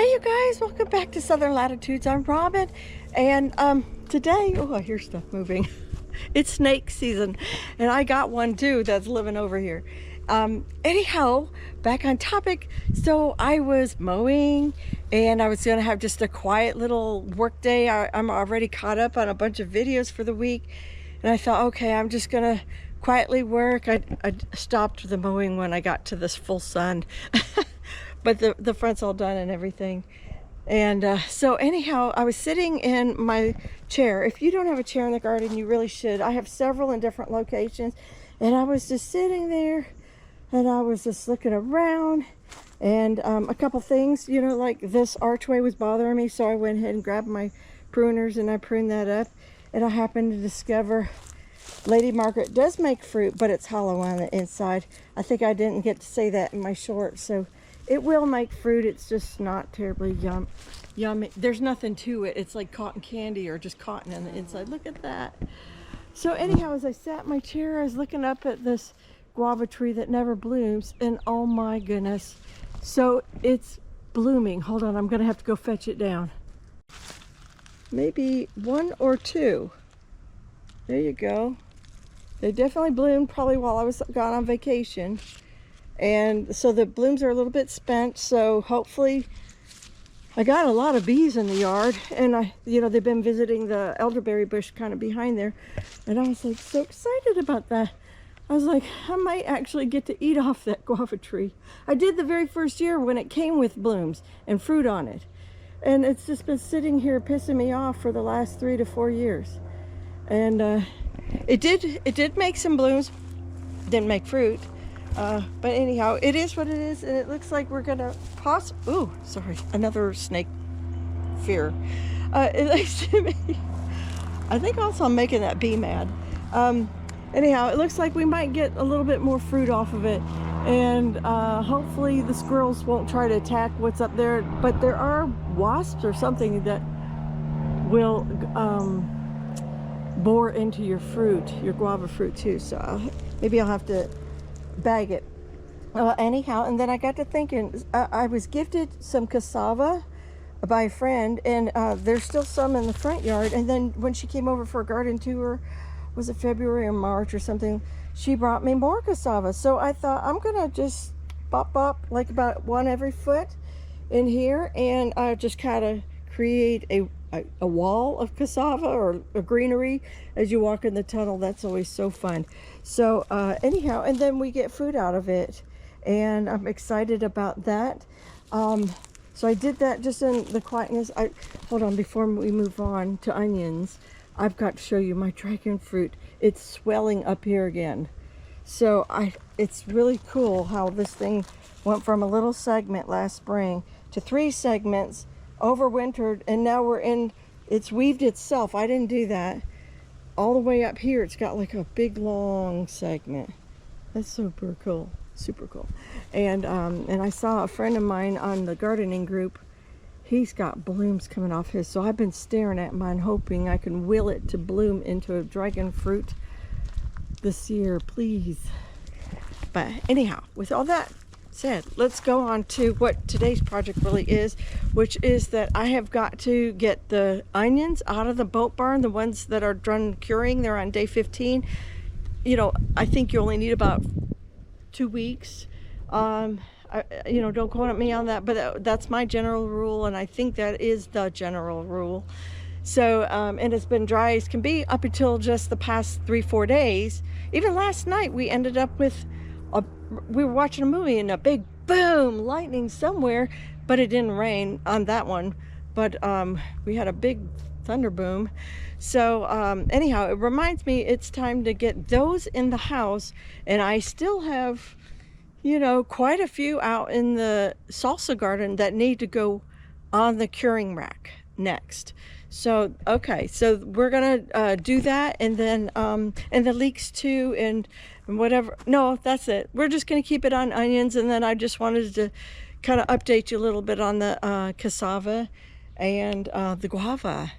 Hey you guys, welcome back to Southern Latitudes. I'm Robin, and today, oh, I hear stuff moving. It's snake season, and I got one too that's living over here. Anyhow, back on topic. So I was mowing, and I was gonna have just a quiet little work day. I'm already caught up on a bunch of videos for the week, and I thought, okay, I'm just gonna quietly work. I stopped the mowing when I got to this full sun. But the front's all done and everything. And so anyhow, I was sitting in my chair. If you don't have a chair in the garden, you really should. I have several in different locations. And I was just sitting there, and I was just looking around. And a couple things, you know, like this archway was bothering me. So I went ahead and grabbed my pruners and I pruned that up. And I happened to discover Lady Margaret does make fruit, but it's hollow on the inside. I think I didn't get to say that in my short. So it will make fruit. It's just not terribly yummy. There's nothing to it. It's like cotton candy or just cotton on the inside. Look at that. So anyhow, as I sat in my chair, I was looking up at this guava tree that never blooms, and oh my goodness. So it's blooming. Hold on, I'm gonna have to go fetch it down. Maybe one or two. There you go. They definitely bloomed probably while I was gone on vacation. And so the blooms are a little bit spent, so hopefully I got a lot of bees in the yard, and they've been visiting the elderberry bush kind of behind there, and I was like so excited about that. I was like, I might actually get to eat off that guava tree. I did the very first year when it came with blooms and fruit on it, and it's just been sitting here pissing me off for the last 3 to 4 years. And it did make some blooms, didn't make fruit. But anyhow, it is what it is, and it looks like we're gonna ooh, sorry, another snake fear. It looks to me, I think also I'm making that bee mad. Anyhow, it looks like we might get a little bit more fruit off of it, and hopefully the squirrels won't try to attack what's up there, but there are wasps or something that will bore into your fruit, your guava fruit too, so maybe I'll have to bag it. Anyhow, and then I got to thinking, I was gifted some cassava by a friend, and there's still some in the front yard. And then when she came over for a garden tour, was it February or March or something, she brought me more cassava. So I thought, I'm gonna just bop like about one every foot in here, and just kind of create a wall of cassava or a greenery as you walk in the tunnel. That's always so fun. So anyhow, and then we get food out of it, and I'm excited about that. So I did that just in the quietness. Hold on, before we move on to onions, I've got to show you my dragon fruit. It's swelling up here again. So it's really cool how this thing went from a little segment last spring to 3 segments, overwintered, and now it's weaved itself. I didn't do that. All the way up here, it's got like a big long segment. That's super cool, super cool. And I saw a friend of mine on the gardening group. He's got blooms coming off his, so I've been staring at mine, hoping I can will it to bloom into a dragon fruit this year, please. But anyhow, with all that said, let's go on to what today's project really is, which is that I have got to get the onions out of the boat barn, the ones that are done curing. They're on day 15. You know, I think you only need about 2 weeks. Don't quote me on that, but that's my general rule, and I think that is the general rule. So and it's been dry as can be up until just the past 3-4 days. Even last night we ended up with we were watching a movie and a big boom, lightning somewhere, but it didn't rain on that one. But we had a big thunder boom. So anyhow, it reminds me it's time to get those in the house, and I still have, quite a few out in the salsa garden that need to go on the curing rack next. So okay, so we're gonna do that, and then and the leeks too, and whatever. No, that's it. We're just gonna keep it on onions, and then I just wanted to kind of update you a little bit on the cassava and the guava.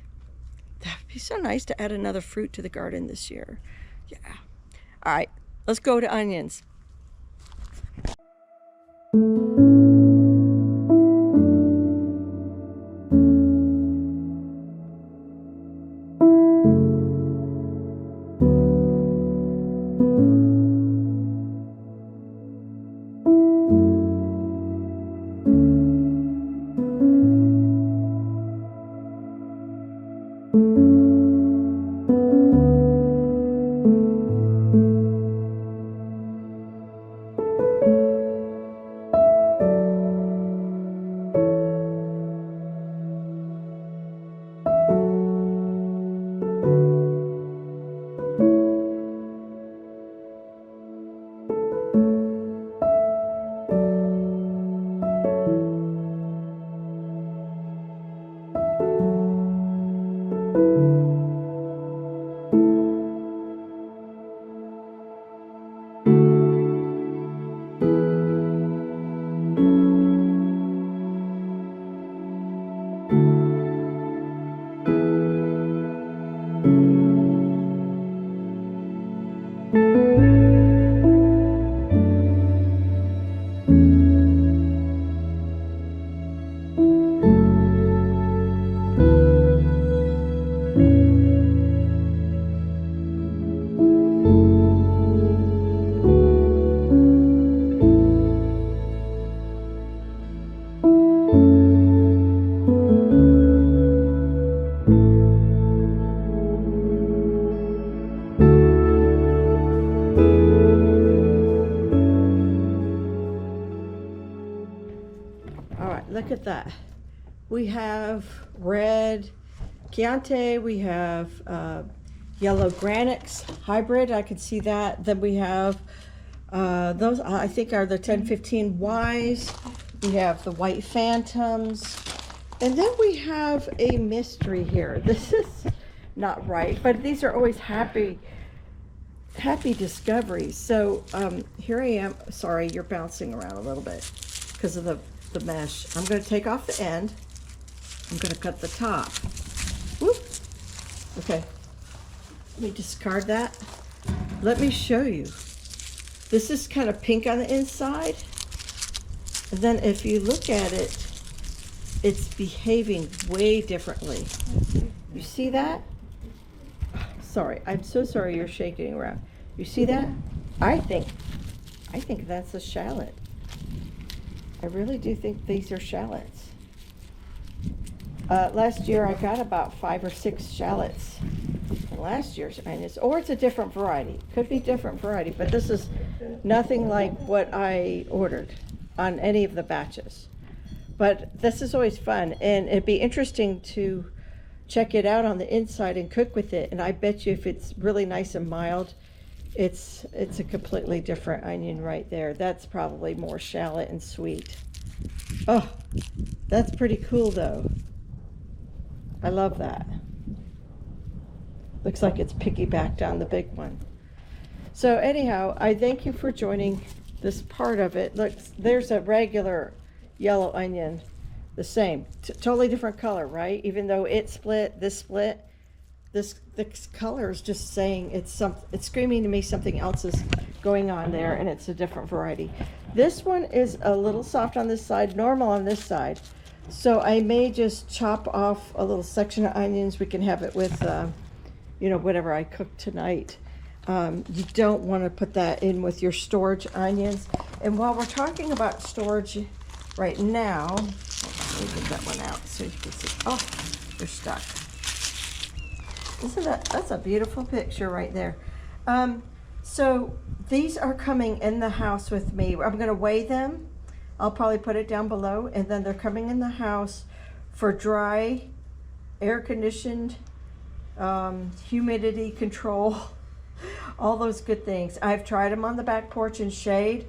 That'd be so nice to add another fruit to the garden this year. Yeah. All right, let's go to onions. look at that. We have red Chianti, we have yellow Granix hybrid, I can see that. Then we have those I think are the 1015 Ys. We have the white Phantoms. And then we have a mystery here. This is not right, but these are always happy discoveries. So here I am. Sorry, you're bouncing around a little bit because of the mesh. I'm going to take off the end. I'm going to cut the top. Whoop. Okay. Let me discard that. Let me show you. This is kind of pink on the inside. And then if you look at it, it's behaving way differently. You see that? Sorry, I'm so sorry you're shaking around. You see that? I think that's a shallot. I really do think these are shallots. Last year I got about 5 or 6 shallots in last year's onions, or it's a different variety. Could be different variety, but this is nothing like what I ordered on any of the batches. But this is always fun, and it'd be interesting to check it out on the inside and cook with it. And I bet you if it's really nice and mild, it's a completely different onion right there. That's probably more shallot and sweet. Oh, that's pretty cool though. I love that. Looks like it's piggybacked on the big one. So anyhow, I thank you for joining this part of it. Look, there's a regular yellow onion, the same, totally different color, right? Even though it split, this color is just saying it's screaming to me something else is going on there, and it's a different variety. This one is a little soft on this side, normal on this side. So I may just chop off a little section of onions. We can have it with, you know, whatever I cook tonight. You don't want to put that in with your storage onions. And while we're talking about storage right now, let me get that one out so you can see. Oh, they're stuck. That's a beautiful picture right there. So these are coming in the house with me. I'm going to weigh them. I'll probably put it down below, and then they're coming in the house for dry, air-conditioned, humidity control, all those good things. I've tried them on the back porch in shade,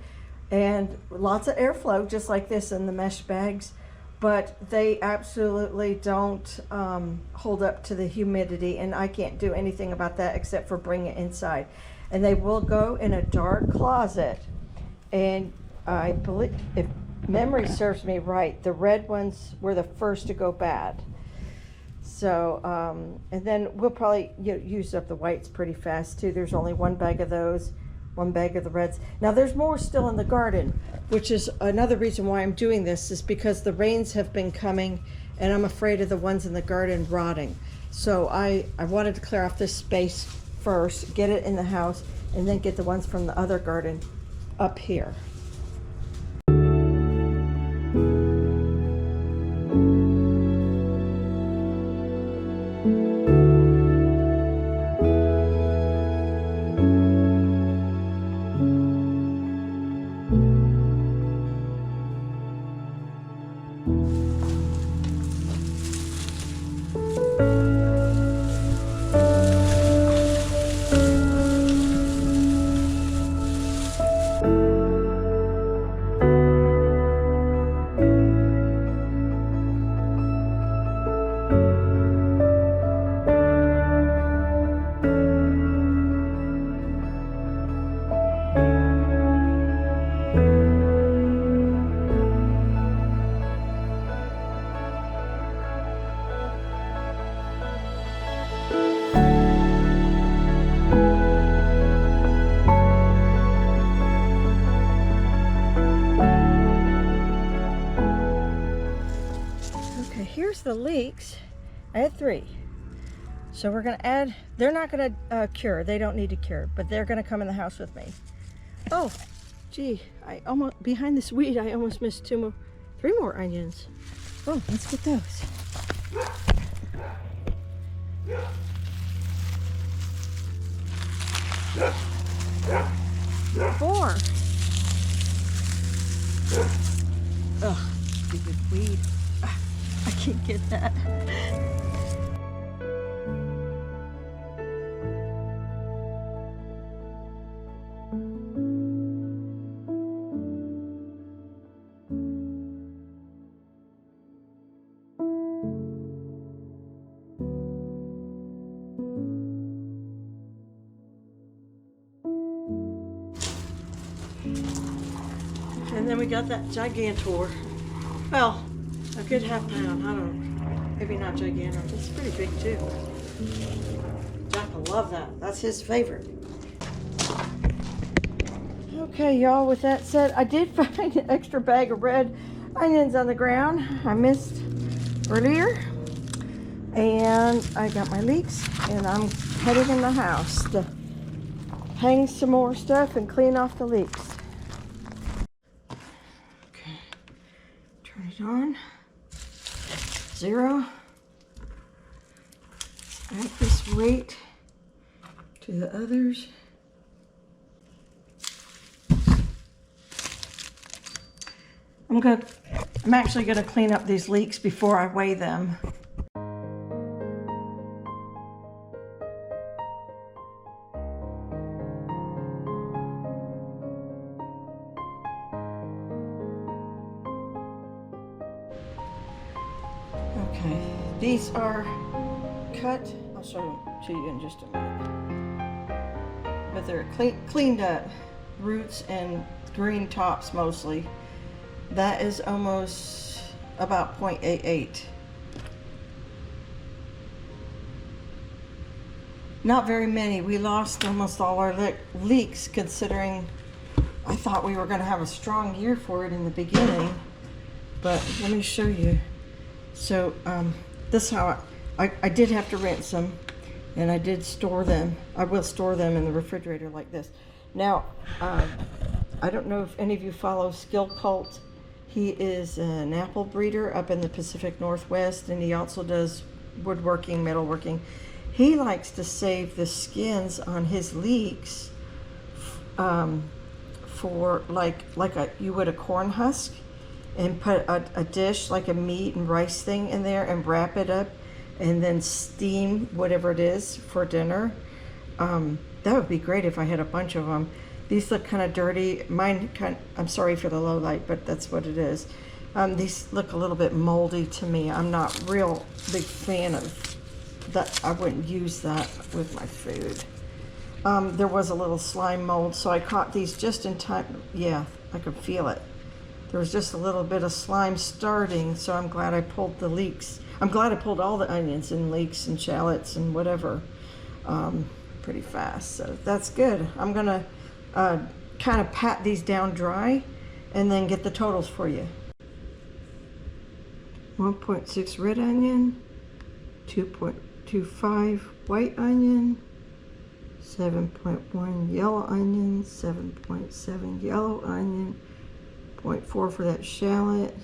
and lots of airflow, just like this in the mesh bags, but they absolutely don't hold up to the humidity, and I can't do anything about that except for bring it inside. And they will go in a dark closet, and I believe, if memory serves me right, the red ones were the first to go bad. So, and then we'll probably use up the whites pretty fast too. There's only one bag of those, one bag of the reds. Now there's more still in the garden, which is another reason why I'm doing this, is because the rains have been coming and I'm afraid of the ones in the garden rotting. So I wanted to clear off this space first, get it in the house, and then get the ones from the other garden up here. The Leeks, I had 3, so we're gonna add. They're not gonna cure, they don't need to cure, but they're gonna come in the house with me. Oh gee, I almost, behind this weed, I almost missed 3 more onions. Oh, let's get those. 4. Ugh. stupid weed. I can't get that. And then we got that gigantor. Well, a good half pound. I don't know. Maybe not gigantor. It's pretty big too. Jack will love that. That's his favorite. Okay, y'all, with that said, I did find an extra bag of red onions on the ground. I missed earlier. And I got my leeks, and I'm heading in the house to hang some more stuff and clean off the leeks. Okay, turn it on. 0. Add this weight to the others. I'm actually gonna clean up these leeks before I weigh them. Okay, these are cut. I'll show them to you in just a minute. But they're cleaned up roots and green tops mostly. That is almost about 0.88. Not very many. We lost almost all our leeks, considering I thought we were going to have a strong year for it in the beginning. But let me show you. So this is how I did have to rinse them, and I did store them. I will store them in the refrigerator like this. Now, I don't know if any of you follow Skill Cult. He is an apple breeder up in the Pacific Northwest, and he also does woodworking, metalworking. He likes to save the skins on his leeks for like you would a corn husk, and put a dish like a meat and rice thing in there and wrap it up and then steam whatever it is for dinner. That would be great if I had a bunch of them. These look kind of dirty. Mine I'm sorry for the low light, but that's what it is. These look a little bit moldy to me. I'm not real big fan of that. I wouldn't use that with my food. There was a little slime mold, so I caught these just in time. Yeah, I could feel it. There was just a little bit of slime starting, so I'm glad I pulled the leeks. I'm glad I pulled all the onions and leeks and shallots and whatever pretty fast, so that's good. I'm gonna kind of pat these down dry and then get the totals for you. 1.6 red onion, 2.25 white onion, 7.1 yellow onion, 7.7 yellow onion, 0.4 for that shallot,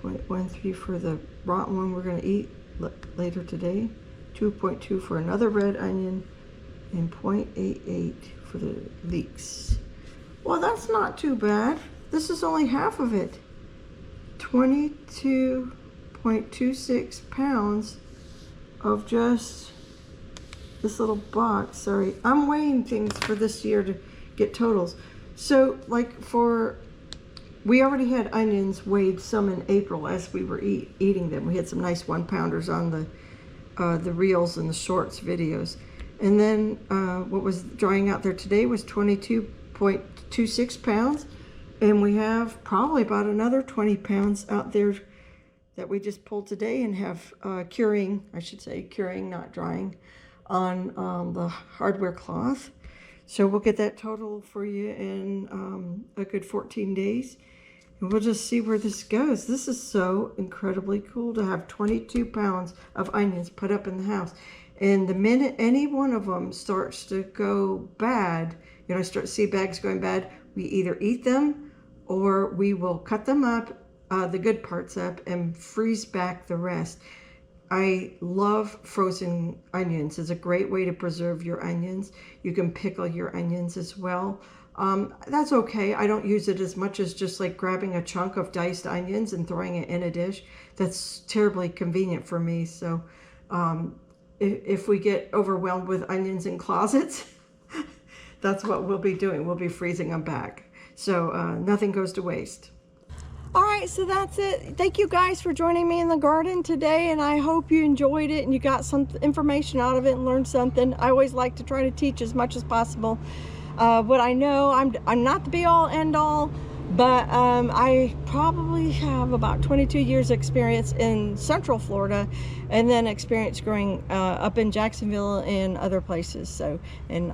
0.13 for the rotten one we're going to eat later today, 2.2 for another red onion, and 0.88 for the leeks. Well, that's not too bad. This is only half of it. 22.26 pounds of just this little box. Sorry, I'm weighing things for this year to get totals. So like we already had onions weighed some in April as we were eating them. We had some nice 1-pounders on the reels and the shorts videos. And then what was drying out there today was 22.26 pounds. And we have probably about another 20 pounds out there that we just pulled today and have curing, not drying, on the hardware cloth. So we'll get that total for you in a good 14 days. And we'll just see where this goes. This is so incredibly cool to have 22 pounds of onions put up in the house. And the minute any one of them starts to go bad, you know, start to see bags going bad, we either eat them or we will cut them up, the good parts up, and freeze back the rest. I love frozen onions. It's a great way to preserve your onions. You can pickle your onions as well. That's okay. I don't use it as much as just like grabbing a chunk of diced onions and throwing it in a dish. That's terribly convenient for me. So if we get overwhelmed with onions in closets, that's what we'll be doing. We'll be freezing them back. So nothing goes to waste. All right, so that's it. Thank you guys for joining me in the garden today, and I hope you enjoyed it and you got some information out of it and learned something. I always like to try to teach as much as possible. What I know, I'm not the be-all, end-all, but I probably have about 22 years experience in Central Florida, and then experience growing up in Jacksonville and other places, so, and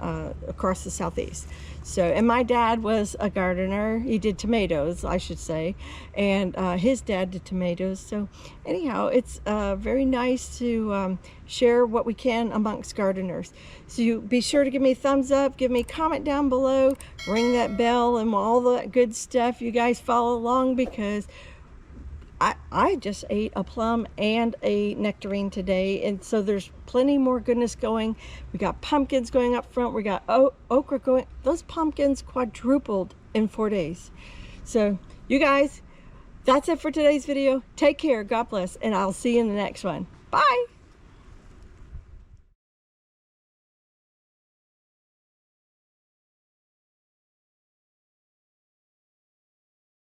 across the Southeast. So, and my dad was a gardener. He did tomatoes, I should say, and his dad did tomatoes. So anyhow, it's very nice to share what we can amongst gardeners. So you be sure to give me a thumbs up, give me a comment down below, ring that bell and all that good stuff. You guys follow along, because I just ate a plum and a nectarine today, and so there's plenty more goodness going. We got pumpkins going up front. We got okra going. Those pumpkins quadrupled in 4 days. So you guys, that's it for today's video. Take care. God bless, and I'll see you in the next one. Bye.